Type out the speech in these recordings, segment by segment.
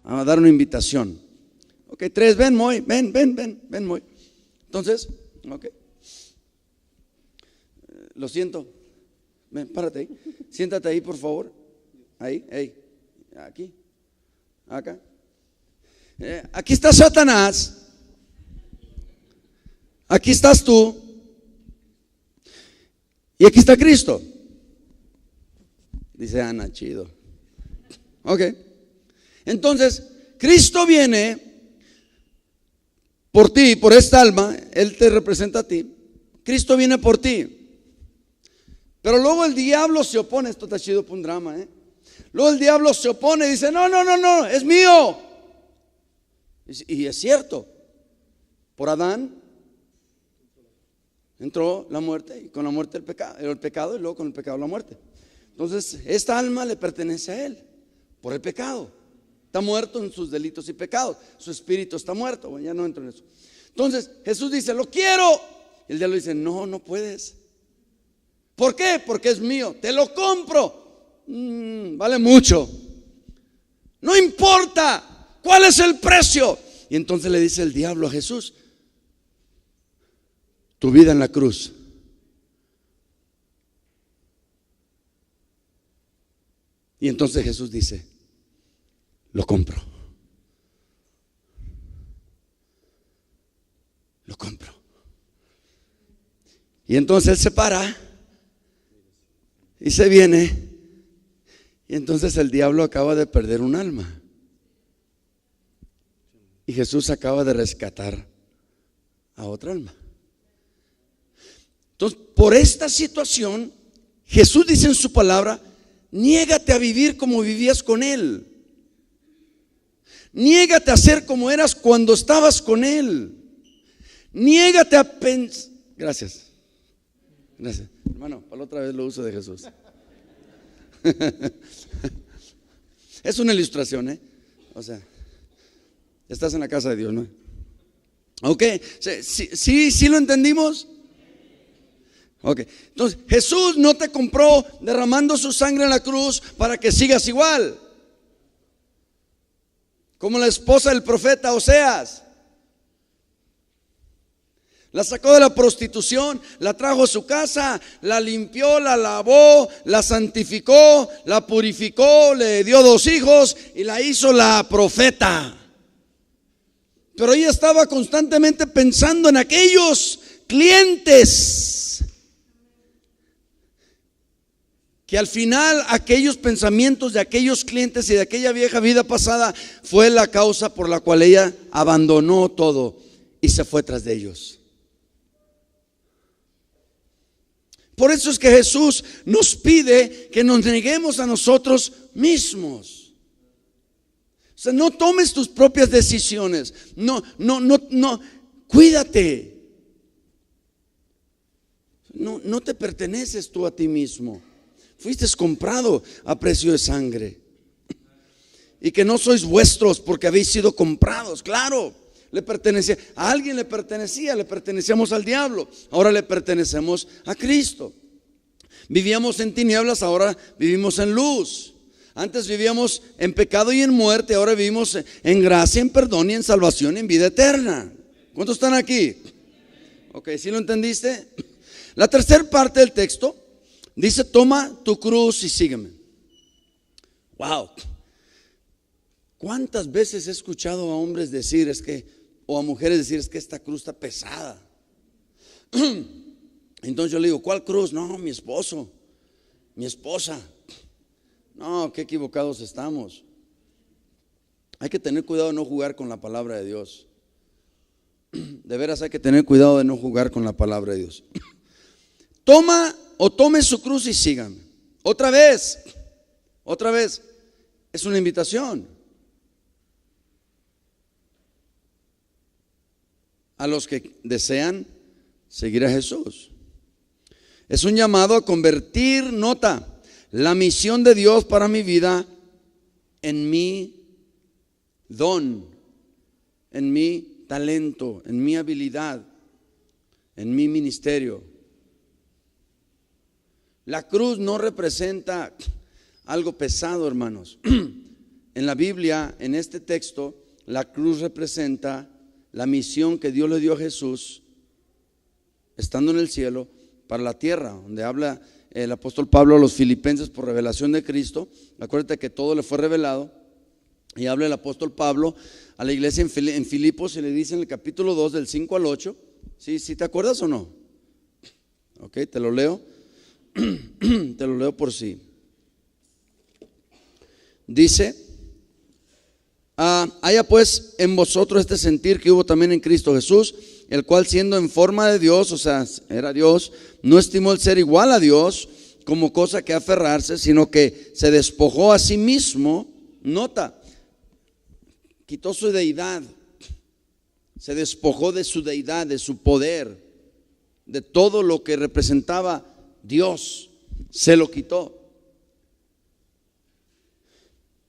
a dar una invitación. Ok, 3, ven, Moy, ven, Moy. Entonces, ok. Lo siento. Ven, párate ahí. Siéntate ahí, por favor. Ahí. Aquí. Acá. Aquí está Satanás. Aquí estás tú. Y aquí está Cristo. Dice Ana, chido. Ok. Entonces, Cristo viene por ti, por esta alma. Él te representa a ti. Cristo viene por ti. Pero luego el diablo se opone. Esto está chido para un drama, Luego el diablo se opone y dice, no, es mío. Y es cierto. Por Adán entró la muerte, y con la muerte el pecado, y luego con el pecado la muerte. Entonces esta alma le pertenece a él por el pecado. Está muerto en sus delitos y pecados. Su espíritu está muerto. Bueno, ya no entro en eso. Entonces Jesús dice, lo quiero. Y el diablo dice, no puedes. ¿Por qué? Porque es mío. Te lo compro. Vale mucho. No importa. ¿Cuál es el precio? Y entonces le dice el diablo a Jesús, tu vida en la cruz. Y entonces Jesús dice, lo compro. Lo compro. Y entonces él se para y se viene. Y entonces el diablo acaba de perder un alma. Y Jesús acaba de rescatar a otra alma. Entonces, por esta situación, Jesús dice en su palabra, niégate a vivir como vivías con Él. Niégate a ser como eras cuando estabas con Él. Niégate a pensar. Gracias. Hermano, para la otra vez lo uso de Jesús. Es una ilustración, O sea, estás en la casa de Dios, ¿no? Ok, ¿sí lo entendimos? Ok, entonces Jesús no te compró derramando su sangre en la cruz para que sigas igual, como la esposa del profeta Oseas. La sacó de la prostitución, la trajo a su casa, la limpió, la lavó, la santificó, la purificó, le dio 2 hijos y la hizo la profeta. Pero ella estaba constantemente pensando en aquellos clientes, que al final aquellos pensamientos de aquellos clientes y de aquella vieja vida pasada fue la causa por la cual ella abandonó todo y se fue tras de ellos. Por eso es que Jesús nos pide que nos neguemos a nosotros mismos. O sea, no tomes tus propias decisiones. No, cuídate. No te perteneces tú a ti mismo. Fuiste comprado a precio de sangre. Y que no sois vuestros porque habéis sido comprados. Claro, le pertenecía a alguien, le pertenecíamos al diablo. Ahora le pertenecemos a Cristo. Vivíamos en tinieblas, ahora vivimos en luz. Antes vivíamos en pecado y en muerte, ahora vivimos en gracia, en perdón y en salvación y en vida eterna. ¿Cuántos están aquí? Ok, ¿sí lo entendiste? La tercera parte del texto dice, toma tu cruz y sígueme. Wow. ¿Cuántas veces he escuchado a hombres decir o a mujeres decir, es que esta cruz está pesada? Entonces yo le digo, ¿cuál cruz? No, mi esposo, mi esposa. No, qué equivocados estamos. Hay que tener cuidado de no jugar con la palabra de Dios. De veras hay que tener cuidado de no jugar con la palabra de Dios. Tome su cruz y síganme. Otra vez, es una invitación a los que desean seguir a Jesús. Es un llamado a convertir, nota, la misión de Dios para mi vida en mi don, en mi talento, en mi habilidad, en mi ministerio. La cruz no representa algo pesado, hermanos. en la Biblia, en este texto, la cruz representa la misión que Dios le dio a Jesús, estando en el cielo, para la tierra, donde habla el apóstol Pablo a los filipenses por revelación de Cristo. Acuérdate que todo le fue revelado. Y habla el apóstol Pablo a la iglesia en Filipos y le dice en el capítulo 2 del 5 al 8. ¿Sí te acuerdas o no? Ok, te lo leo. Te lo leo por sí. Dice: haya pues en vosotros este sentir que hubo también en Cristo Jesús, el cual siendo en forma de Dios, o sea, era Dios, no estimó el ser igual a Dios como cosa que aferrarse, sino que se despojó a sí mismo. Nota, quitó su deidad, se despojó de su deidad, de su poder, de todo lo que representaba Dios, se lo quitó.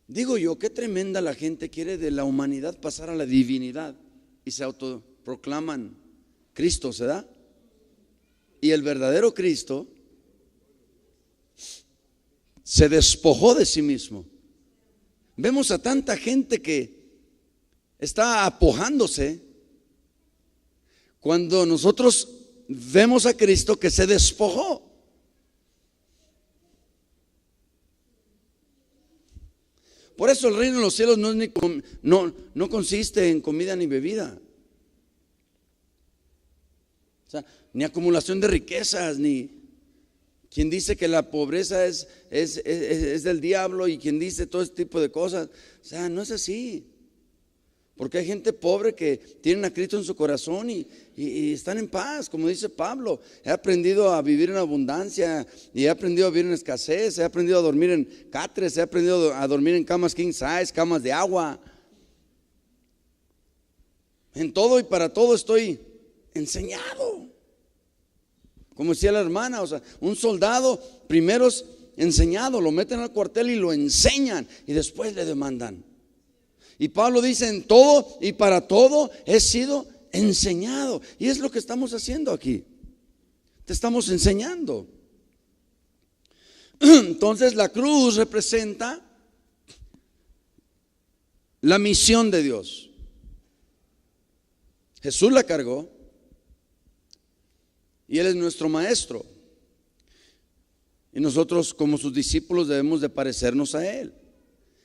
Digo yo, qué tremenda la gente quiere de la humanidad pasar a la divinidad y se autoproclaman Cristo, ¿se da? Y el verdadero Cristo se despojó de sí mismo. Vemos a tanta gente que está apojándose, cuando nosotros vemos a Cristo que se despojó. Por eso el reino de los cielos no consiste en comida ni bebida, o sea, ni acumulación de riquezas, ni quien dice que la pobreza es del diablo, y quien dice todo este tipo de cosas. O sea, no es así. Porque hay gente pobre que tienen a Cristo en su corazón y están en paz, como dice Pablo. He aprendido a vivir en abundancia y he aprendido a vivir en escasez. He aprendido a dormir en catres, he aprendido a dormir en camas king size, camas de agua. En todo y para todo estoy enseñado. Como decía la hermana, o sea, un soldado primero es enseñado, lo meten al cuartel y lo enseñan y después le demandan. Y Pablo dice: en todo y para todo he sido enseñado. Y es lo que estamos haciendo aquí. Te estamos enseñando. Entonces la cruz representa la misión de Dios. Jesús la cargó y Él es nuestro maestro. Y nosotros como sus discípulos debemos de parecernos a Él.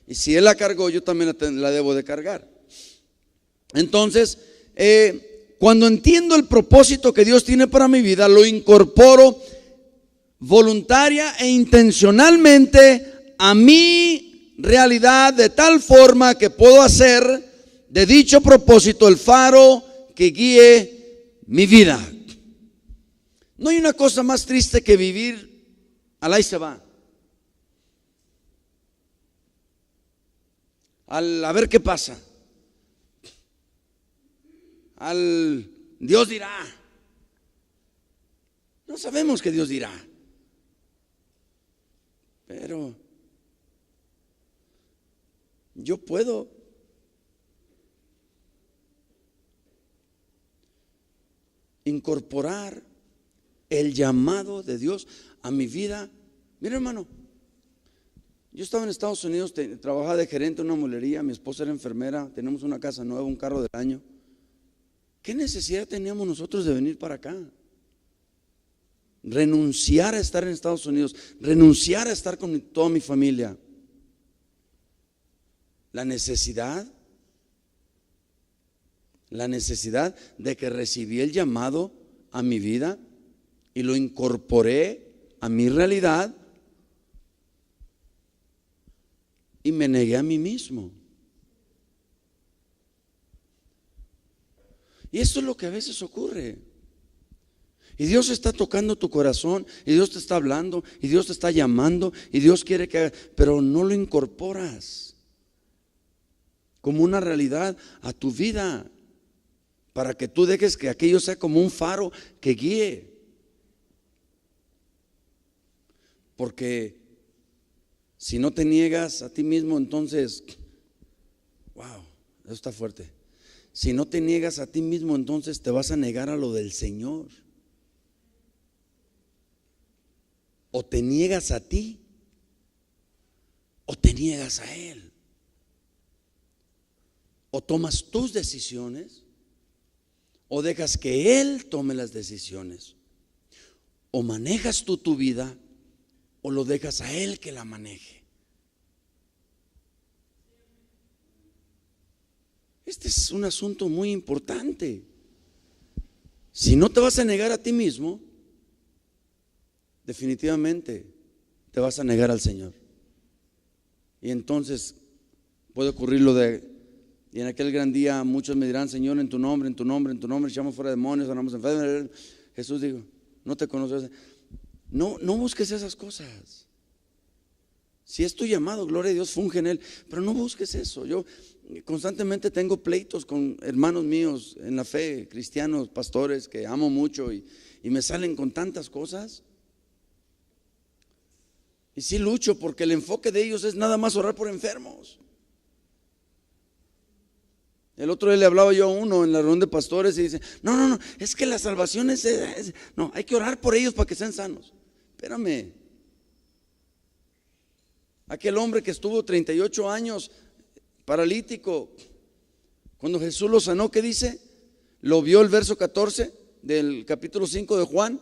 Y si Él la cargó, yo también la debo de cargar. Entonces, cuando entiendo el propósito que Dios tiene para mi vida, lo incorporo voluntaria e intencionalmente a mi realidad, de tal forma que puedo hacer de dicho propósito el faro que guíe mi vida. No hay una cosa más triste que vivir al ahí se va, al a ver qué pasa, al Dios dirá. No sabemos qué Dios dirá, pero yo puedo incorporar el llamado de Dios a mi vida. Mira, hermano, yo estaba en Estados Unidos, trabajaba de gerente en una mueblería, mi esposa era enfermera, tenemos una casa nueva, un carro del año. ¿Qué necesidad teníamos nosotros de venir para acá? Renunciar a estar en Estados Unidos, renunciar a estar con toda mi familia. La necesidad de que recibí el llamado a mi vida y lo incorporé a mi realidad y me negué a mí mismo. Y esto es lo que a veces ocurre. Y Dios está tocando tu corazón, y Dios te está hablando, y Dios te está llamando, y Dios quiere que hagas, pero no lo incorporas como una realidad a tu vida, para que tú dejes que aquello sea como un faro que guíe. Porque si no te niegas a ti mismo, entonces, wow, eso está fuerte. Si no te niegas a ti mismo, entonces te vas a negar a lo del Señor. O te niegas a ti, o te niegas a Él. O tomas tus decisiones, o dejas que Él tome las decisiones. O manejas tú tu vida, o lo dejas a Él que la maneje. Este es un asunto muy importante. Si no te vas a negar a ti mismo, definitivamente te vas a negar al Señor. Y entonces puede ocurrir lo de, y en aquel gran día muchos me dirán: Señor, en tu nombre, en tu nombre, en tu nombre echamos fuera demonios, sanamos enfermos. Jesús dijo: no te conoces. No busques esas cosas. Si es tu llamado, gloria a Dios, funge en Él, pero no busques eso. Yo constantemente tengo pleitos con hermanos míos en la fe, cristianos, pastores que amo mucho, y me salen con tantas cosas. Y sí lucho, porque el enfoque de ellos es nada más orar por enfermos. El otro día le hablaba yo a uno en la reunión de pastores y dice: no, es que la salvación no, hay que orar por ellos para que sean sanos. Espérame. Aquel hombre que estuvo 38 años paralítico, cuando Jesús lo sanó, ¿qué dice? Lo vio, el verso 14 del capítulo 5 de Juan.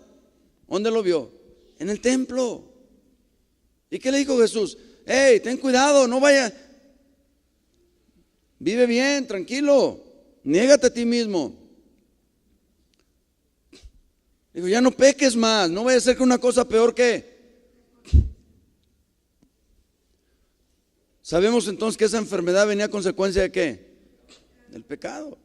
¿Dónde lo vio? En el templo. ¿Y qué le dijo Jesús? Hey, ten cuidado, no vaya. Vive bien, tranquilo, niégate a ti mismo. Digo, ya no peques más, no vaya a ser que una cosa peor que. Sabemos entonces que esa enfermedad venía a consecuencia de ¿qué? Del pecado.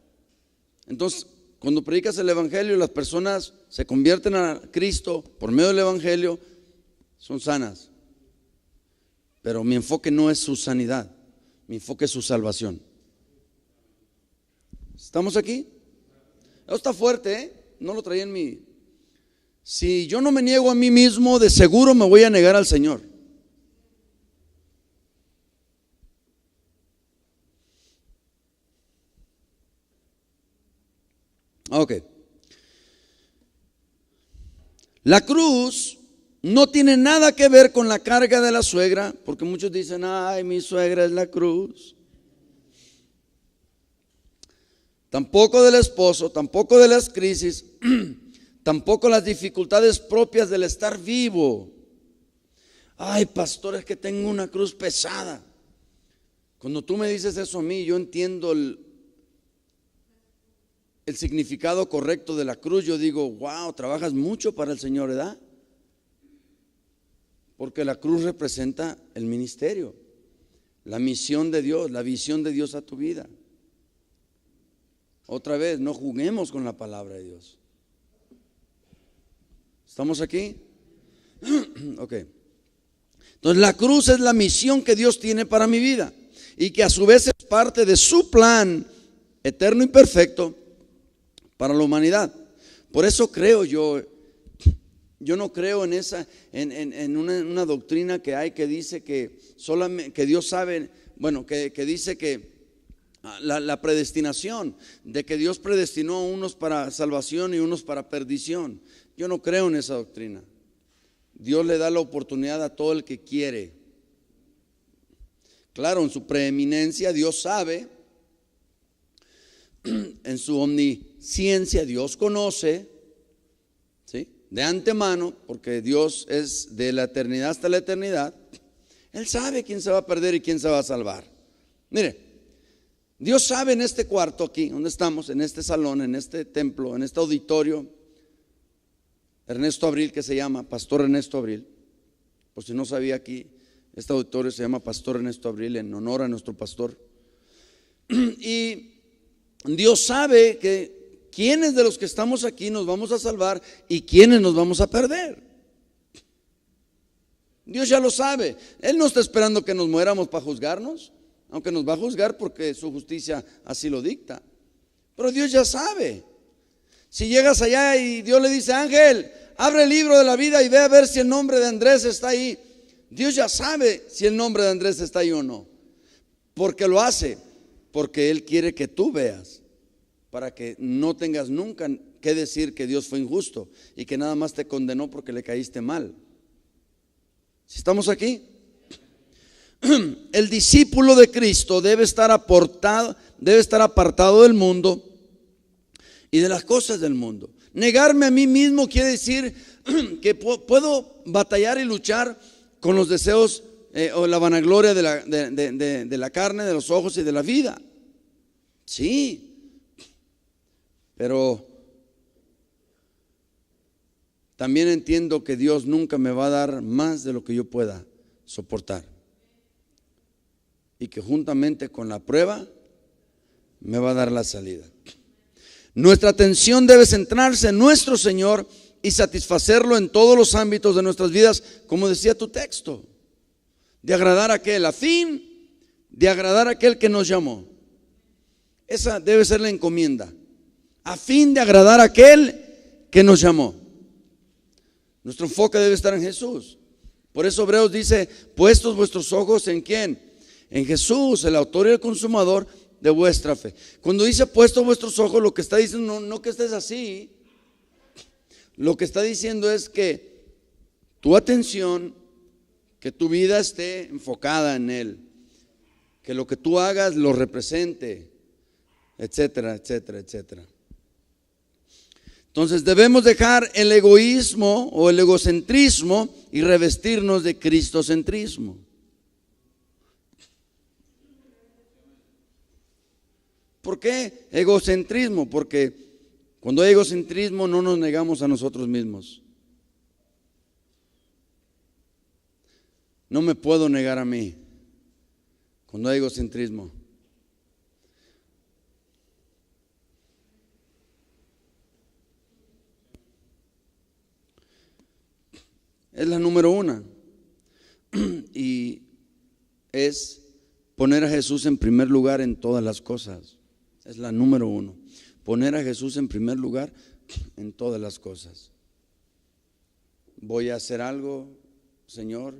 Entonces, cuando predicas el evangelio y las personas se convierten a Cristo por medio del evangelio, son sanas. Pero mi enfoque no es su sanidad, mi enfoque es su salvación. ¿Estamos aquí? Esto está fuerte, ¿eh? No lo traía en mi. Si yo no me niego a mí mismo, de seguro me voy a negar al Señor. Ok. La cruz no tiene nada que ver con la carga de la suegra, porque muchos dicen: ay, mi suegra es la cruz. Tampoco del esposo, tampoco de las crisis, tampoco las dificultades propias del estar vivo. Ay, pastor, es que tengo una cruz pesada. Cuando tú me dices eso a mí, yo entiendo el significado correcto de la cruz. Yo digo: wow, trabajas mucho para el Señor, ¿verdad? Porque la cruz representa el ministerio, la misión de Dios, la visión de Dios a tu vida. Otra vez, no juguemos con la palabra de Dios. ¿Estamos aquí? Ok. Entonces la cruz es la misión que Dios tiene para mi vida, y que a su vez es parte de su plan eterno y perfecto para la humanidad. Por eso creo yo no creo en esa, en una doctrina que hay que dice que solamente que Dios sabe, bueno, que dice que la predestinación, de que Dios predestinó a unos para salvación y unos para perdición. Yo no creo en esa doctrina. Dios le da la oportunidad a todo el que quiere. Claro, en su preeminencia Dios sabe, en su omnisciencia Dios conoce, ¿sí?, de antemano, porque Dios es de la eternidad hasta la eternidad. Él sabe quién se va a perder y quién se va a salvar. Mire, Dios sabe en este cuarto aquí, donde estamos, en este salón, en este templo, en este auditorio, Ernesto Abril, que se llama Pastor Ernesto Abril. Por si no sabía, aquí este auditorio se llama Pastor Ernesto Abril en honor a nuestro pastor. Y Dios sabe que quiénes de los que estamos aquí nos vamos a salvar y quiénes nos vamos a perder. Dios ya lo sabe. Él no está esperando que nos muéramos para juzgarnos, aunque nos va a juzgar porque su justicia así lo dicta. Pero Dios ya sabe. Si llegas allá y Dios le dice: Ángel, abre el libro de la vida y ve a ver si el nombre de Andrés está ahí. Dios ya sabe si el nombre de Andrés está ahí o no. Porque lo hace, porque Él quiere que tú veas, para que no tengas nunca que decir que Dios fue injusto y que nada más te condenó porque le caíste mal. ¿Si estamos aquí? El discípulo de Cristo debe estar apartado del mundo y de las cosas del mundo. Negarme a mí mismo quiere decir que puedo batallar y luchar con los deseos o la vanagloria de la carne, de los ojos y de la vida. Sí, pero también entiendo que Dios nunca me va a dar más de lo que yo pueda soportar, y que juntamente con la prueba me va a dar la salida. Nuestra atención debe centrarse en nuestro Señor y satisfacerlo en todos los ámbitos de nuestras vidas, como decía tu texto, de agradar a aquel, a fin de agradar a aquel que nos llamó. Esa debe ser la encomienda, a fin de agradar a aquel que nos llamó. Nuestro enfoque debe estar en Jesús. Por eso Hebreos dice: puestos vuestros ojos ¿en quién? En Jesús, el autor y el consumador de vuestra fe. Cuando dice puestos vuestros ojos, lo que está diciendo no que estés así. Lo que está diciendo es que tu atención, que tu vida esté enfocada en Él, que lo que tú hagas lo represente, etcétera, etcétera, etcétera. Entonces debemos dejar el egoísmo o el egocentrismo y revestirnos de cristocentrismo. ¿Por qué egocentrismo? Porque cuando hay egocentrismo no nos negamos a nosotros mismos. No me puedo negar a mí cuando hay egocentrismo. Es la número 1 y es poner a Jesús en primer lugar en todas las cosas. Es la número 1, poner a Jesús en primer lugar en todas las cosas. Voy a hacer algo, Señor,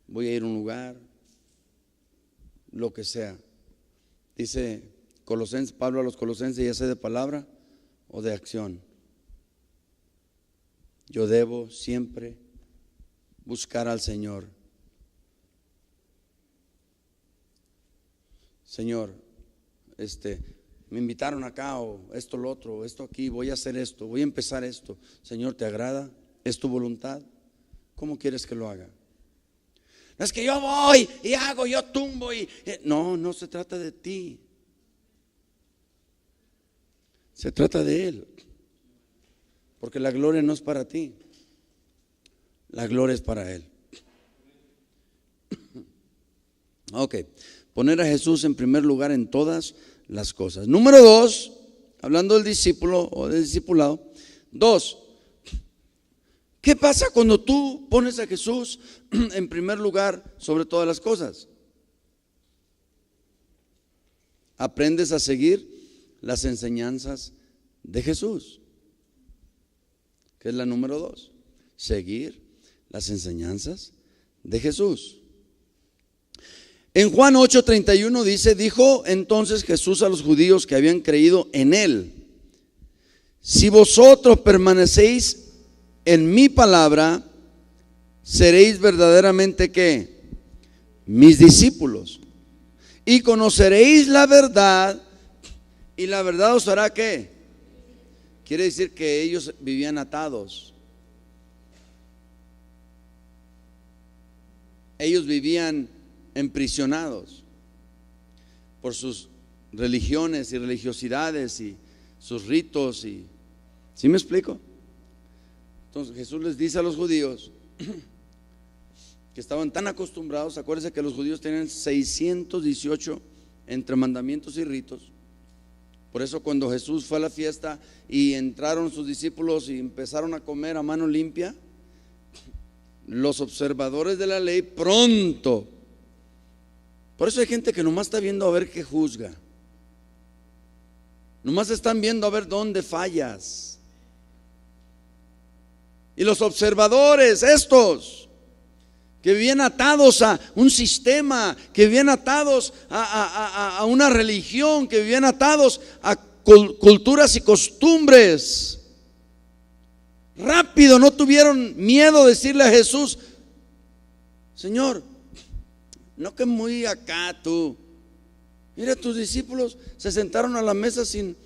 voy a ir a un lugar, lo que sea. Dice Pablo a los Colosenses, ya sea de palabra o de acción, yo debo siempre buscar al Señor. Señor, me invitaron acá, o esto, lo otro, o esto aquí, voy a hacer esto, voy a empezar esto. Señor, ¿te agrada? ¿Es tu voluntad? ¿Cómo quieres que lo haga? No es que yo voy y hago, yo tumbo y no se trata de ti. Se trata de Él. Porque la gloria no es para ti, la gloria es para Él. Ok, poner a Jesús en primer lugar en todas las cosas. Número 2, hablando del discípulo o del discipulado. 2, ¿qué pasa cuando tú pones a Jesús en primer lugar sobre todas las cosas? Aprendes a seguir las enseñanzas de Jesús, que es la número 2, seguir las enseñanzas de Jesús. En Juan 8:31 dice: dijo entonces Jesús a los judíos que habían creído en Él: si vosotros permanecéis en mi palabra, seréis verdaderamente ¿qué? Mis discípulos, y conoceréis la verdad, y la verdad os hará ¿qué? Quiere decir que ellos vivían atados. Ellos vivían emprisionados por sus religiones y religiosidades y sus ritos. ¿Sí me explico? Entonces Jesús les dice a los judíos que estaban tan acostumbrados. Acuérdense que los judíos tenían 618 entre mandamientos y ritos. Por eso cuando Jesús fue a la fiesta y entraron sus discípulos y empezaron a comer a mano limpia, los observadores de la ley pronto. Por eso hay gente que nomás está viendo a ver qué juzga. Nomás están viendo a ver dónde fallas. Y los observadores, estos, que vivían atados a un sistema, que vivían atados a una religión, que vivían atados a culturas y costumbres, rápido no tuvieron miedo de decirle a Jesús: Señor, No que muy acá tú. Mira, tus discípulos se sentaron a la mesa sin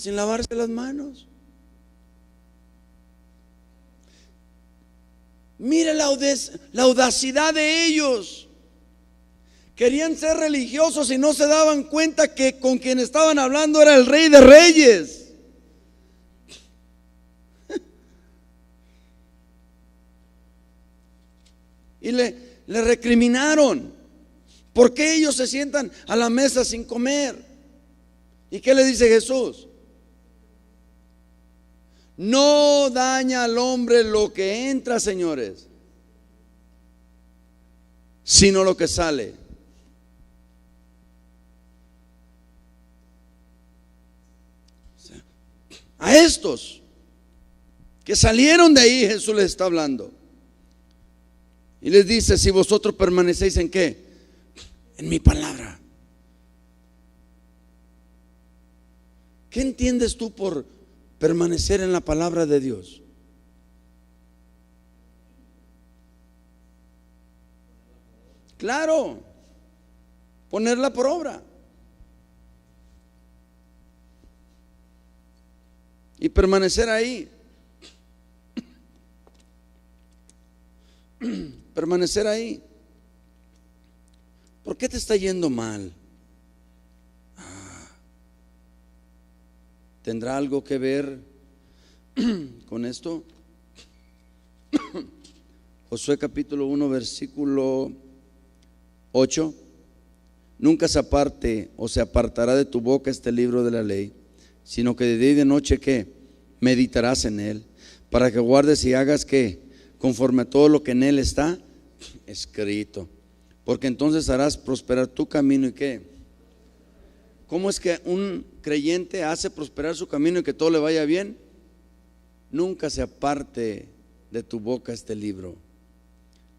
lavarse las manos. Mire la audacidad de ellos. Querían ser religiosos y no se daban cuenta que con quien estaban hablando era el Rey de Reyes. Y le recriminaron. ¿Por qué ellos se sientan a la mesa sin comer? ¿Y qué le dice Jesús? No daña al hombre lo que entra, señores, sino lo que sale. A estos que salieron de ahí, Jesús les está hablando. Y les dice: si vosotros permanecéis ¿en qué? En mi palabra. ¿Qué entiendes tú por permanecer en la palabra de Dios? Claro, ponerla por obra. Y permanecer ahí. Permanecer ahí. ¿Por qué te está yendo mal? ¿Tendrá algo que ver con esto? Josué capítulo 1 versículo 8. Nunca se aparte o se apartará de tu boca este libro de la ley, sino que de día y de noche ¿qué? Meditarás en él, para que guardes y hagas ¿qué? Conforme a todo lo que en él está escrito, porque entonces harás prosperar tu camino. ¿Y qué? ¿Cómo es que un creyente hace prosperar su camino y que todo le vaya bien? Nunca se aparte de tu boca este libro.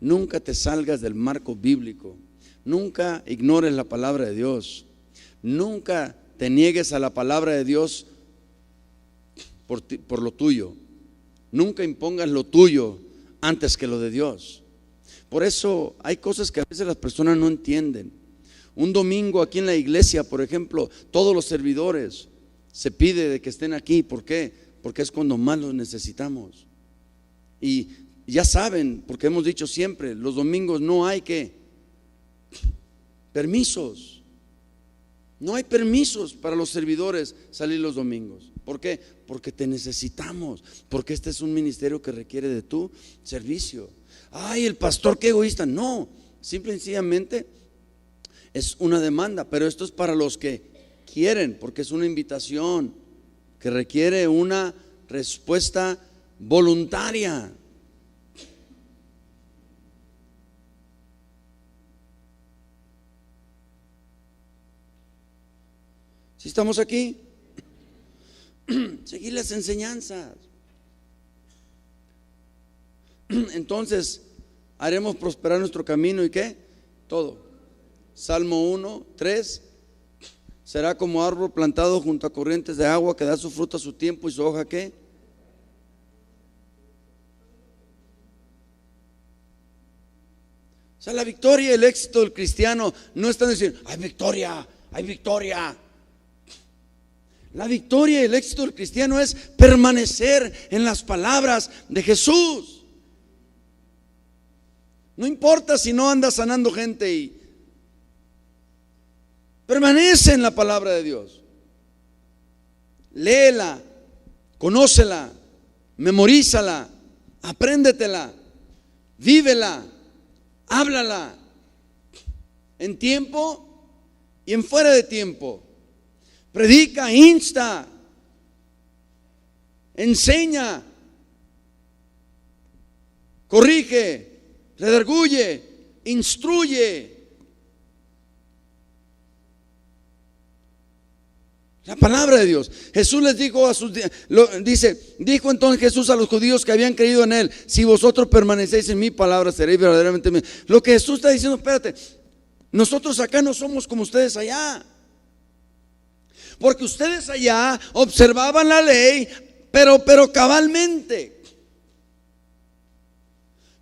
Nunca te salgas del marco bíblico. Nunca ignores la palabra de Dios. Nunca te niegues a la palabra de Dios por lo tuyo. Nunca impongas lo tuyo antes que lo de Dios. Por eso hay cosas que a veces las personas no entienden. Un domingo aquí en la iglesia, por ejemplo, todos los servidores se pide de que estén aquí. ¿Por qué? Porque es cuando más los necesitamos. Y ya saben, porque hemos dicho siempre, los domingos no hay permisos. No hay permisos para los servidores salir los domingos. ¿Por qué? Porque te necesitamos. Porque este es un ministerio que requiere de tu servicio. Ay, el pastor, qué egoísta. No, simple y sencillamente es una demanda. Pero esto es para los que quieren, porque es una invitación que requiere una respuesta voluntaria. Si estamos aquí, seguir las enseñanzas. Entonces haremos prosperar nuestro camino. ¿Y qué? Todo. Salmo 1, 3. Será como árbol plantado junto a corrientes de agua, que da su fruto a su tiempo y su hoja ¿qué? O sea, la victoria y el éxito del cristiano no están diciendo: hay victoria, hay victoria. La victoria y el éxito del cristiano es permanecer en las palabras de Jesús. No importa si no andas sanando gente, y permanece en la palabra de Dios. Léela, conócela, memorízala, apréndetela, vívela, háblala en tiempo y en fuera de tiempo. Predica, insta, enseña, corrige, redarguye, instruye. La palabra de Dios. Jesús les dijo dijo entonces Jesús a los judíos que habían creído en él: si vosotros permanecéis en mi palabra, seréis verdaderamente míos. Lo que Jesús está diciendo: espérate, nosotros acá no somos como ustedes allá. Porque ustedes allá observaban la ley, pero cabalmente.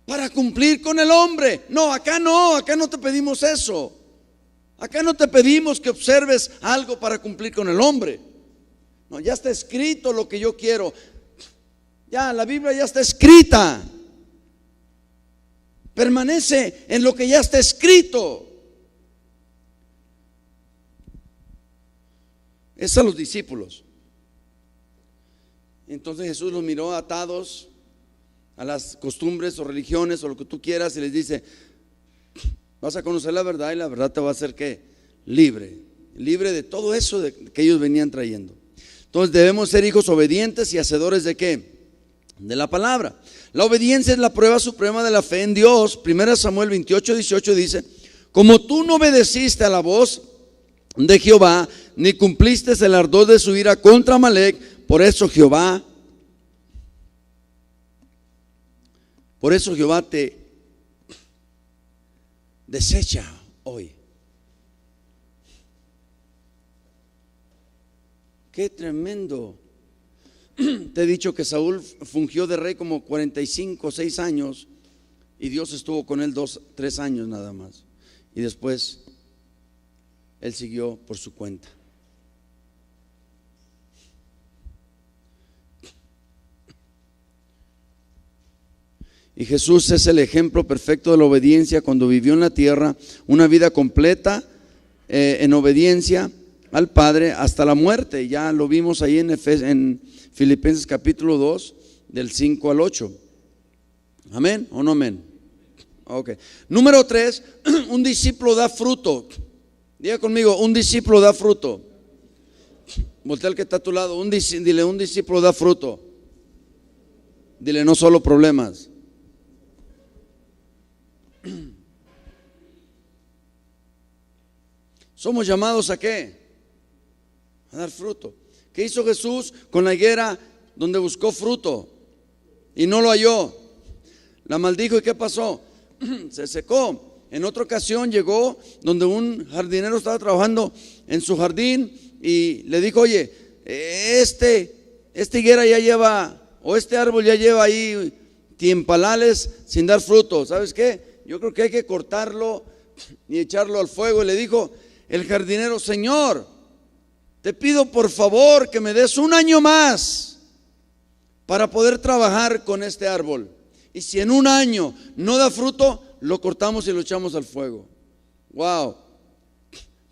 para cumplir con el hombre. No, acá no te pedimos eso. Acá no te pedimos que observes algo para cumplir con el hombre. No, ya está escrito lo que yo quiero. Ya, la Biblia ya está escrita. Permanece en lo que ya está escrito. Es a los discípulos. Entonces Jesús los miró atados a las costumbres o religiones o lo que tú quieras y les dice: vas a conocer la verdad y la verdad te va a hacer ¿qué? Libre de todo eso que ellos venían trayendo. Entonces debemos ser hijos obedientes y hacedores ¿de qué? De la palabra. La obediencia es la prueba suprema de la fe en Dios. 1 Samuel 28:18 dice: como tú no obedeciste a la voz de Jehová, ni cumpliste el ardor de su ira contra Amalec, por eso Jehová te desecha hoy. Qué tremendo. Te he dicho que Saúl fungió de rey como 45, 6 años y Dios estuvo con él 2, 3 años nada más. Y después él siguió por su cuenta. Y Jesús es el ejemplo perfecto de la obediencia cuando vivió en la tierra una vida completa en obediencia al Padre hasta la muerte. Ya lo vimos ahí en Filipenses capítulo 2 del 5 al 8. ¿Amén o no amén? Ok. Número 3, un discípulo da fruto. Diga conmigo, un discípulo da fruto. Voltea al que está a tu lado, dile, un discípulo da fruto. Dile, no solo problemas. Somos llamados ¿a qué? A dar fruto. ¿Qué hizo Jesús con la higuera donde buscó fruto y no lo halló? La maldijo y ¿qué pasó? Se secó. En otra ocasión llegó donde un jardinero estaba trabajando en su jardín y le dijo: oye, esta higuera ya lleva, o este árbol ya lleva ahí tiempalales sin dar fruto. ¿Sabes qué? Yo creo que hay que cortarlo y echarlo al fuego. Y le dijo el jardinero: Señor, te pido por favor que me des un año más para poder trabajar con este árbol. Y si en un año no da fruto, lo cortamos y lo echamos al fuego. Wow.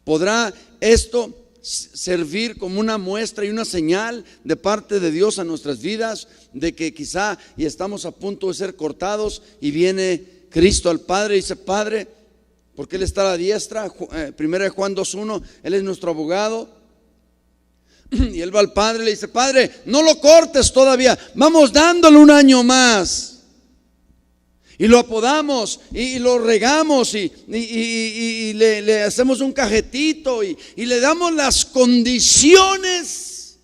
¿Podrá esto servir como una muestra y una señal de parte de Dios a nuestras vidas, de que quizá y estamos a punto de ser cortados y viene Cristo al Padre y dice: Padre, porque Él está a la diestra? 1 Juan 2:1, Él es nuestro abogado. Y Él va al Padre y le dice: Padre, no lo cortes todavía, vamos dándole un año más. Y lo apodamos y lo regamos y le hacemos un cajetito y le damos las condiciones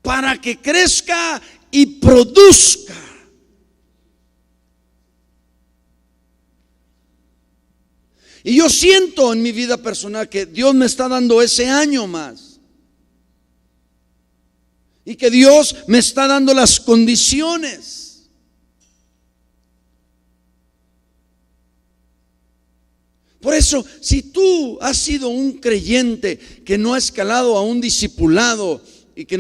para que crezca y produzca. Y yo siento en mi vida personal que Dios me está dando ese año más. Y que Dios me está dando las condiciones. Por eso, si tú has sido un creyente que no ha escalado a un discipulado y que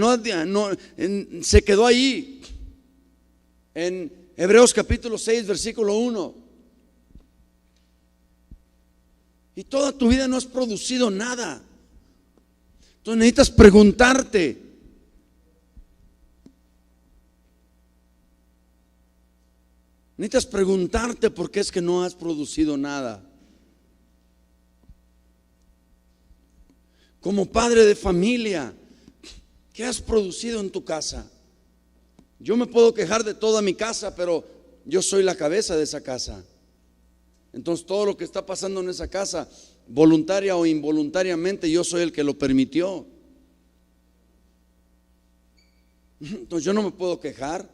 se quedó ahí en Hebreos capítulo 6 versículo 1, y toda tu vida no has producido nada, entonces necesitas preguntarte: por qué es que no has producido nada. Como padre de familia, ¿qué has producido en tu casa? Yo me puedo quejar de toda mi casa, pero yo soy la cabeza de esa casa. Entonces todo lo que está pasando en esa casa, voluntaria o involuntariamente, yo soy el que lo permitió. Entonces yo no me puedo quejar.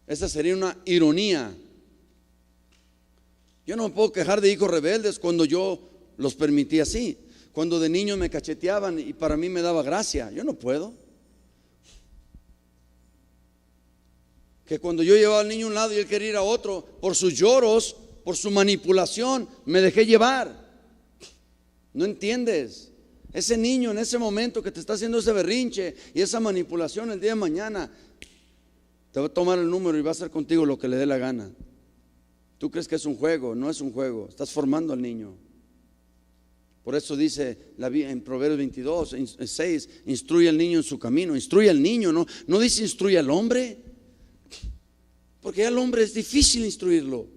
Esa sería una ironía. Yo no me puedo quejar de hijos rebeldes cuando yo los permití así. Cuando de niño me cacheteaban y para mí me daba gracia. Yo no puedo. Que cuando yo llevaba al niño a un lado y él quería ir a otro, por sus lloros, por su manipulación, me dejé llevar. No entiendes. Ese niño en ese momento que te está haciendo ese berrinche y esa manipulación, el día de mañana te va a tomar el número y va a hacer contigo lo que le dé la gana. Tú crees que es un juego, no es un juego. Estás formando al niño. Por eso dice en Proverbios 22, 6, instruye al niño en su camino. Instruye al niño, no dice instruye al hombre. Porque ya al hombre es difícil instruirlo.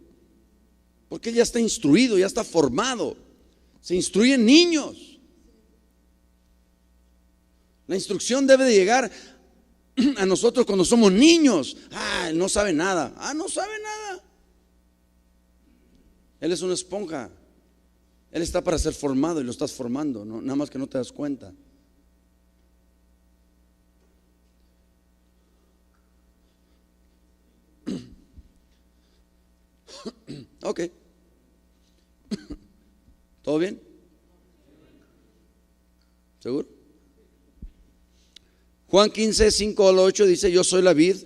Porque él ya está instruido, ya está formado. Se instruyen niños. La instrucción debe de llegar a nosotros cuando somos niños. Él no sabe nada. No sabe nada. Él es una esponja. Él está para ser formado y lo estás formando, ¿no? Nada más que no te das cuenta. Ok. ¿Todo bien? ¿Seguro? Juan 15, 5 al 8 dice: yo soy la vid,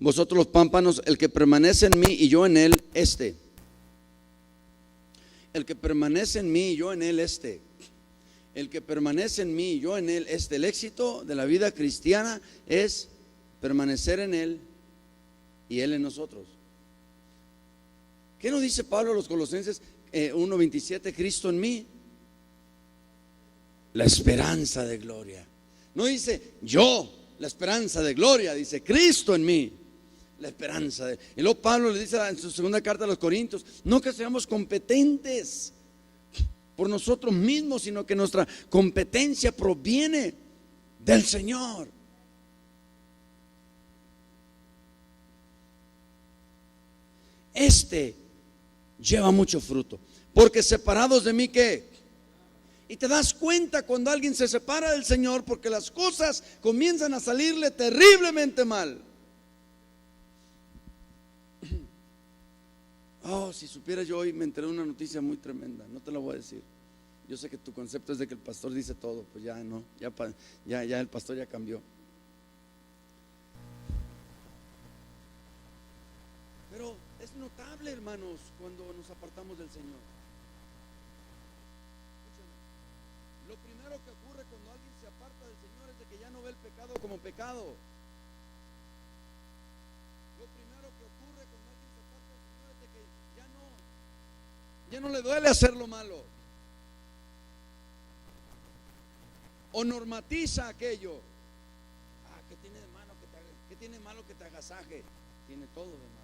vosotros los pámpanos. El que permanece en mí y yo en él, el que permanece en mí y yo en él, el que permanece en mí y yo en él, el éxito de la vida cristiana es permanecer en él y él en nosotros. ¿Qué nos dice Pablo a los Colosenses 1:27? Cristo en mí, la esperanza de gloria. No dice yo, la esperanza de gloria, dice Cristo en mí, la esperanza de. Y luego Pablo le dice en su segunda carta a los Corintios: no que seamos competentes por nosotros mismos, sino que nuestra competencia proviene del Señor. Lleva mucho fruto, porque separados de mí, ¿qué? Y te das cuenta cuando alguien se separa del Señor, porque las cosas comienzan a salirle terriblemente mal. Si supieras, yo hoy me enteré de una noticia muy tremenda. No te la voy a decir. Yo sé que tu concepto es de que el pastor dice todo. Pues ya no, ya el pastor ya cambió. Pero es notable, hermanos, cuando nos apartamos del Señor. Escúchame. Lo primero que ocurre cuando alguien se aparta del Señor es de que ya no ve el pecado como pecado. Lo primero que ocurre cuando alguien se aparta del Señor es de que ya no le duele hacer lo malo. O normatiza aquello. ¿Qué tiene de malo qué tiene de malo que te agasaje? Tiene todo de malo.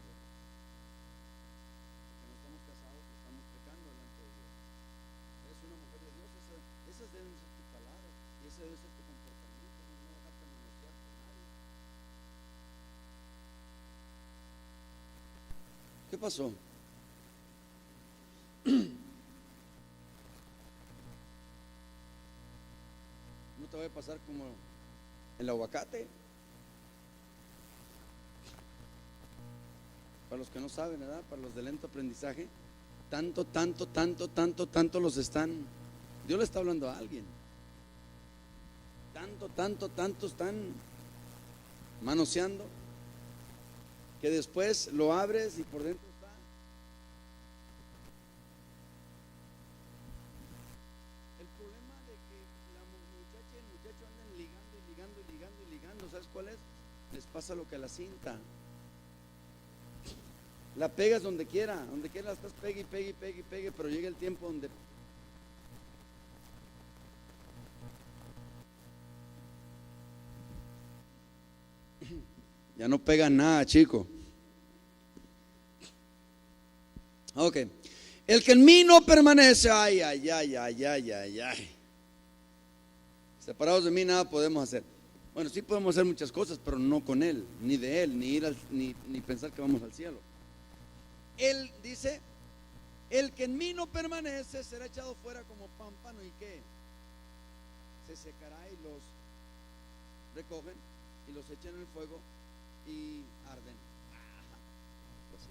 Esas deben ser tus palabras y ese debe ser tu comportamiento, no dejarte manosear por nadie. ¿Qué pasó? No te vaya a pasar como el aguacate. Para los que no saben, ¿verdad? Para los de lento aprendizaje, tanto los están. Dios le está hablando a alguien. Tanto están manoseando, que después lo abres y por dentro está. El problema de que la muchacha y el muchacho andan ligando, ¿sabes cuál es? Les pasa lo que a la cinta. La pegas donde quiera la estás pegue, pero llega el tiempo donde ya no pega nada, chico. Ok. El que en mí no permanece, ay. Separados de mí nada podemos hacer. Bueno, sí podemos hacer muchas cosas, pero no con él, ni de él, ni ir ni pensar que vamos al cielo. Él dice: el que en mí no permanece será echado fuera como pámpano, y ¿qué? Se secará, y los recogen y los echan en el fuego y arden. Pues sí.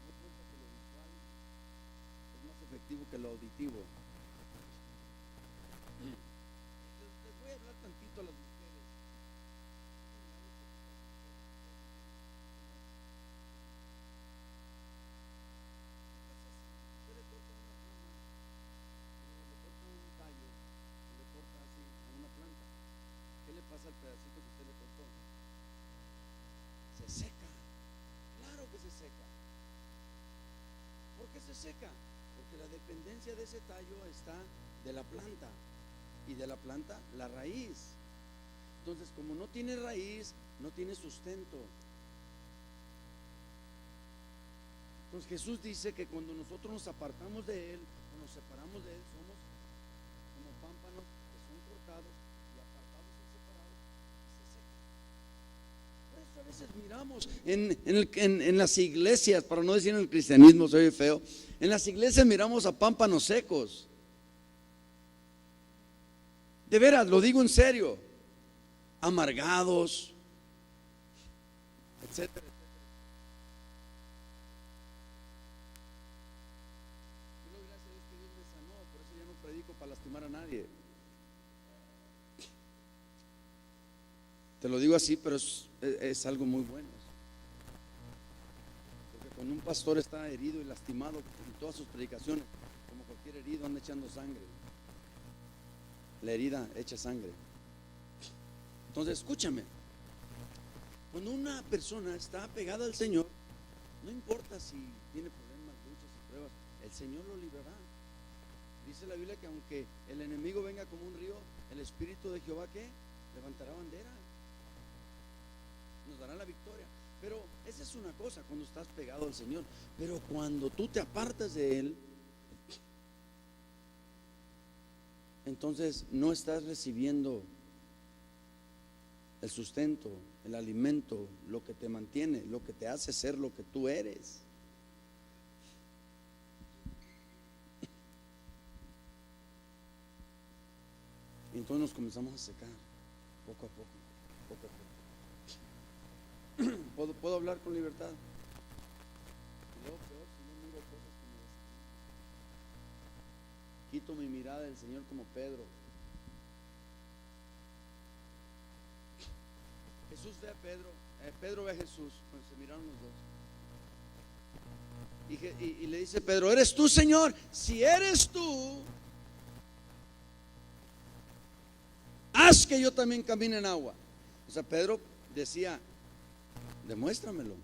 Lo visual es más efectivo que lo auditivo. Les voy a hablar tantito a las mujeres. seca, porque la dependencia de ese tallo está de la planta, y de la planta la raíz. Entonces, como no tiene raíz, no tiene sustento. Entonces Jesús dice que cuando nosotros nos apartamos de Él, o nos separamos de Él, somos como pámpanos que son cortados y apartados y separados, y se secan. Por eso a veces miramos en las iglesias, para no decir en el cristianismo, soy feo, en las iglesias miramos a pámpanos secos. De veras, lo digo en serio, amargados, etcétera. Yo doy gracias a Dios que Dios me sanó, por eso ya no predico para lastimar a nadie. Te lo digo así, pero es algo muy bueno. Porque cuando un pastor está herido y lastimado en todas sus predicaciones, como cualquier herido, anda echando sangre. La herida echa sangre. Entonces, escúchame. Cuando una persona está pegada al Señor, no importa si tiene problemas, luchas y pruebas, el Señor lo librará. Dice la Biblia que aunque el enemigo venga como un río, el Espíritu de Jehová, ¿qué? Levantará bandera. Nos dará la victoria. Pero esa es una cosa cuando estás pegado al Señor. Pero cuando tú te apartas de Él, entonces no estás recibiendo el sustento, el alimento, lo que te mantiene, lo que te hace ser lo que tú eres. Y entonces nos comenzamos a secar poco a poco, poco a poco. ¿Puedo hablar con libertad? Y luego peor si no miro cosas que me desaniman. Quito mi mirada del Señor como Pedro. Jesús ve a Pedro, Pedro ve a Jesús, cuando se miraron los dos. Y le dice Pedro: ¿eres tú, Señor? Si eres tú, haz que yo también camine en agua. O sea, Pedro decía: demuéstramelo.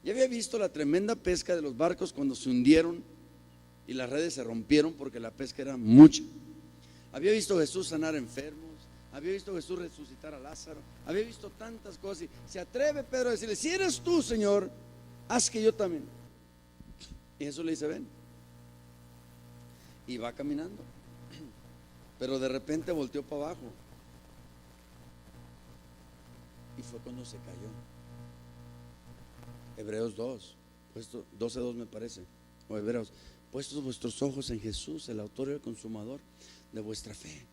Ya había visto la tremenda pesca de los barcos cuando se hundieron y las redes se rompieron porque la pesca era mucha. Había visto a Jesús sanar enfermos, había visto a Jesús resucitar a Lázaro, había visto tantas cosas. Y se atreve Pedro a decirle: si eres tú, Señor, haz que yo también. Y Jesús le dice: ven. Y va caminando. Pero de repente volteó para abajo. Y fue cuando se cayó. Hebreos 2, 12:2 me parece, o Hebreos: puestos vuestros ojos en Jesús, el autor y el consumador de vuestra fe.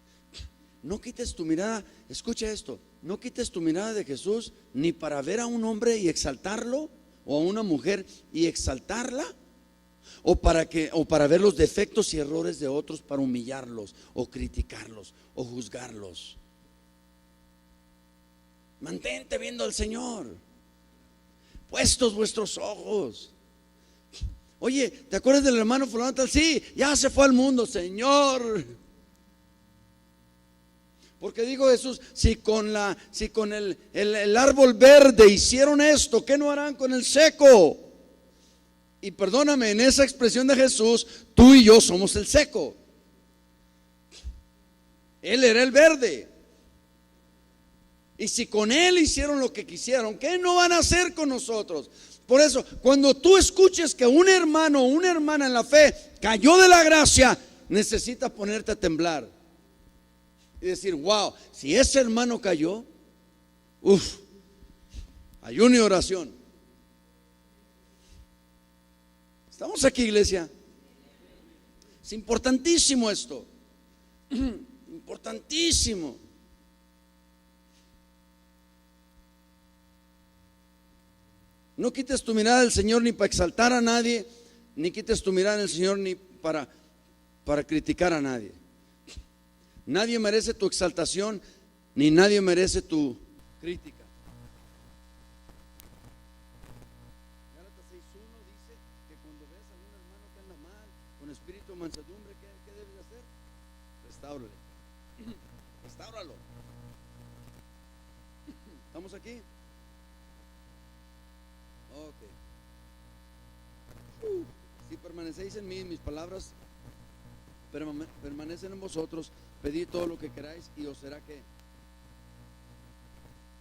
No quites tu mirada, escucha esto, no quites tu mirada de Jesús ni para ver a un hombre y exaltarlo, o a una mujer y exaltarla, o para ver los defectos y errores de otros para humillarlos, o criticarlos, o juzgarlos. Mantente viendo al Señor, puestos vuestros ojos. Oye, ¿te acuerdas del hermano fulano tal? Sí, ya se fue al mundo, Señor. Porque dijo Jesús: si con el árbol verde hicieron esto, ¿qué no harán con el seco? Y perdóname, en esa expresión de Jesús, tú y yo somos el seco. Él era el verde. Y si con Él hicieron lo que quisieron, ¿qué no van a hacer con nosotros? Por eso, cuando tú escuches que un hermano o una hermana en la fe cayó de la gracia, necesitas ponerte a temblar y decir: wow, si ese hermano cayó, ayuno y oración. ¿Estamos aquí, iglesia? Es importantísimo esto. Importantísimo. No quites tu mirada del Señor ni para exaltar a nadie, ni quites tu mirada del Señor ni para criticar a nadie. Nadie merece tu exaltación, ni nadie merece tu crítica. Gálatas 6:1 dice que cuando veas a algún hermano que anda mal, con espíritu de mansedumbre, ¿qué debes de hacer? Restáurale. Restáuralo. ¿Estamos aquí? Ok. Si permanecéis en mí, mis palabras permanecen en vosotros, pedid todo lo que queráis y os será que.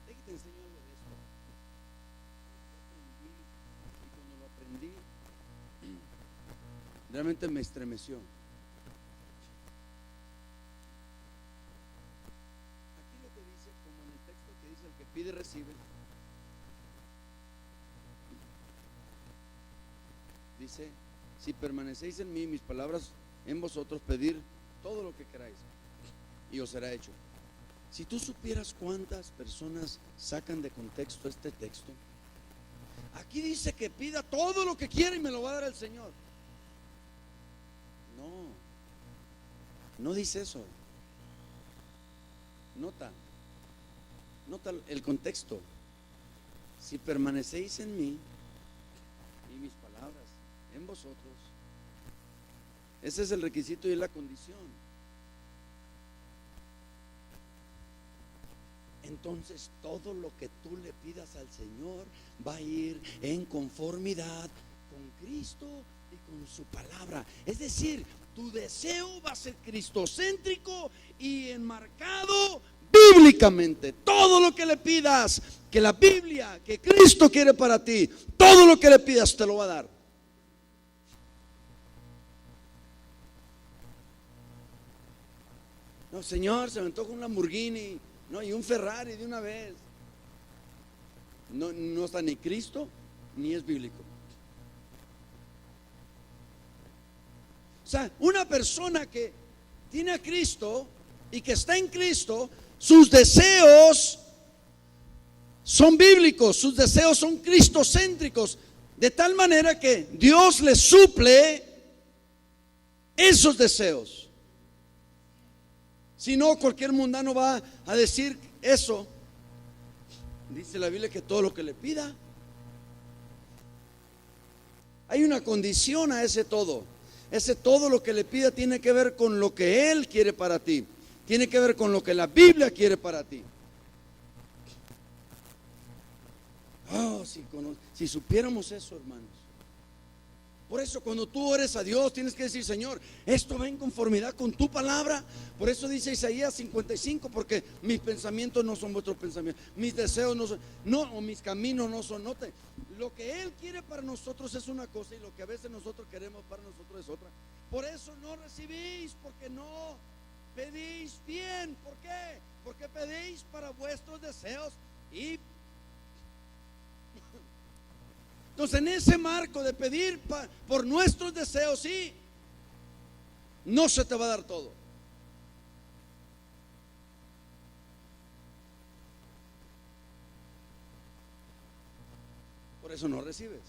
Déjate enseño algo de esto. Y cuando lo aprendí, realmente me estremeció. Aquí lo que dice, como en el texto que dice, el que pide recibe. Dice, si permanecéis en mí, mis palabras en vosotros, pedir todo lo que queráis y os será hecho. Si tú supieras cuántas personas sacan de contexto este texto, aquí dice que pida todo lo que quiera y me lo va a dar el Señor. No dice eso. Nota el contexto. Si permanecéis en mí y mis palabras en vosotros, ese es el requisito y es la condición. Entonces todo lo que tú le pidas al Señor va a ir en conformidad con Cristo y con su palabra. Es decir, tu deseo va a ser cristocéntrico y enmarcado bíblicamente. Todo lo que le pidas, que la Biblia, que Cristo quiere para ti, todo lo que le pidas te lo va a dar. No, Señor, se me antoja un Lamborghini, no, y un Ferrari de una vez. No está ni Cristo ni es bíblico. O sea, una persona que tiene a Cristo y que está en Cristo, sus deseos son bíblicos, sus deseos son cristocéntricos, de tal manera que Dios le suple esos deseos. Si no, cualquier mundano va a decir eso. Dice la Biblia que todo lo que le pida. Hay una condición a ese todo. Ese todo lo que le pida tiene que ver con lo que Él quiere para ti. Tiene que ver con lo que la Biblia quiere para ti. Oh, si supiéramos eso, hermanos. Por eso cuando tú ores a Dios tienes que decir, Señor, esto va en conformidad con tu palabra. Por eso dice Isaías 55, porque mis pensamientos no son vuestros pensamientos, mis deseos no son, o mis caminos no son. Note, lo que Él quiere para nosotros es una cosa y lo que a veces nosotros queremos para nosotros es otra. Por eso no recibís, porque no pedís bien. ¿Por qué? Porque pedís para vuestros deseos y entonces, en ese marco de pedir por nuestros deseos, sí, no se te va a dar todo. Por eso no recibes.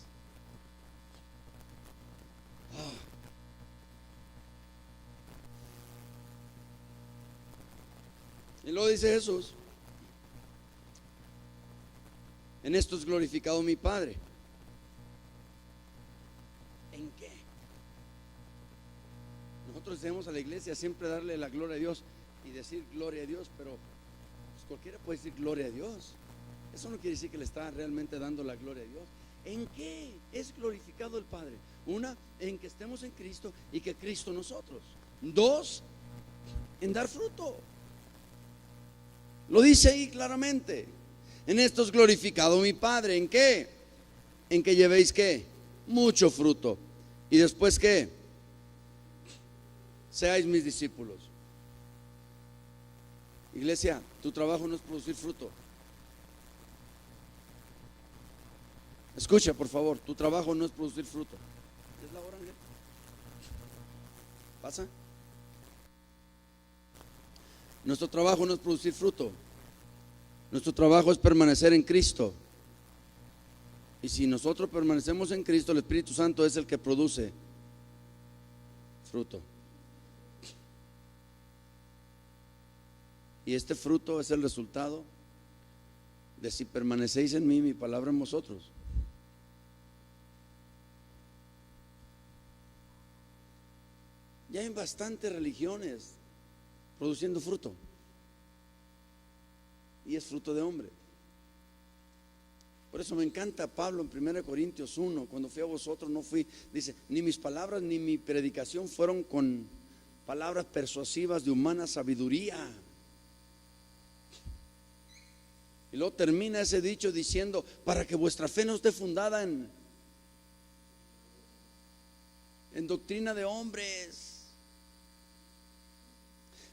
Y luego dice Jesús, en esto es glorificado mi Padre. ¿En qué? Nosotros debemos a la iglesia siempre darle la gloria a Dios y decir gloria a Dios, pero pues cualquiera puede decir gloria a Dios. Eso no quiere decir que le está realmente dando la gloria a Dios. ¿En qué es glorificado el Padre? Una, en que estemos en Cristo y que Cristo nosotros. Dos, en dar fruto. Lo dice ahí claramente. En esto es glorificado mi Padre. ¿En qué? En que llevéis ¿qué? Mucho fruto. Y después ¿qué? Seáis mis discípulos. Iglesia, tu trabajo no es producir fruto. Escucha, por favor, tu trabajo no es producir fruto. ¿Es la hora, Ángel? ¿Pasa? Nuestro trabajo no es producir fruto. Nuestro trabajo es permanecer en Cristo. Y si nosotros permanecemos en Cristo, el Espíritu Santo es el que produce fruto. Y este fruto es el resultado de si permanecéis en mí, mi palabra en vosotros. Ya hay bastantes religiones produciendo fruto. Y es fruto de hombre. Por eso me encanta Pablo en 1 Corintios 1, cuando fui a vosotros no fui, dice, ni mis palabras ni mi predicación fueron con palabras persuasivas de humana sabiduría. Y luego termina ese dicho diciendo, para que vuestra fe no esté fundada en doctrina de hombres.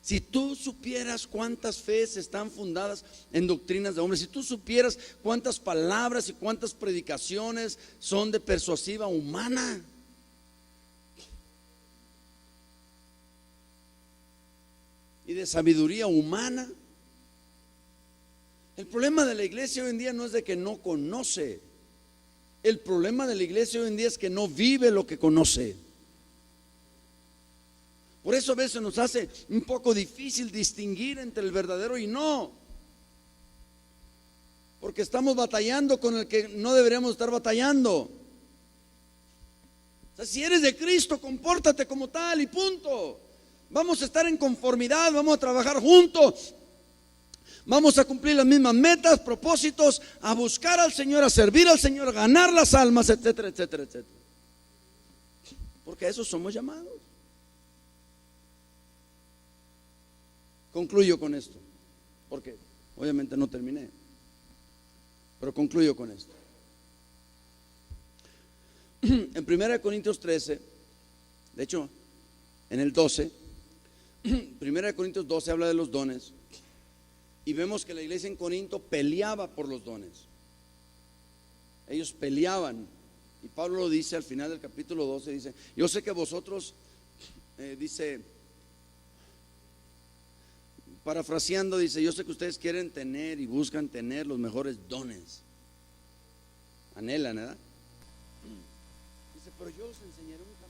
Si tú supieras cuántas fees están fundadas en doctrinas de hombres, si tú supieras cuántas palabras y cuántas predicaciones son de persuasiva humana, y de sabiduría humana. El problema de la iglesia hoy en día no es de que no conoce. El problema de la iglesia hoy en día es que no vive lo que conoce. Por eso a veces nos hace un poco difícil distinguir entre el verdadero y no. Porque estamos batallando con el que no deberíamos estar batallando. O sea, si eres de Cristo, compórtate como tal y punto. Vamos a estar en conformidad, vamos a trabajar juntos. Vamos a cumplir las mismas metas, propósitos, a buscar al Señor, a servir al Señor, a ganar las almas, etcétera, etcétera, etcétera. Porque a eso somos llamados. Concluyo con esto, porque obviamente no terminé, pero concluyo con esto. En 1 Corintios 13, de hecho, en el 12, 1 Corintios 12 habla de los dones. Y vemos que la iglesia en Corinto peleaba por los dones. Ellos peleaban. Y Pablo lo dice al final del capítulo 12, dice, yo sé que vosotros, dice, parafraseando, dice, yo sé que ustedes quieren tener y buscan tener los mejores dones. Anhelan, ¿verdad? Dice, pero yo os enseñaré un camino.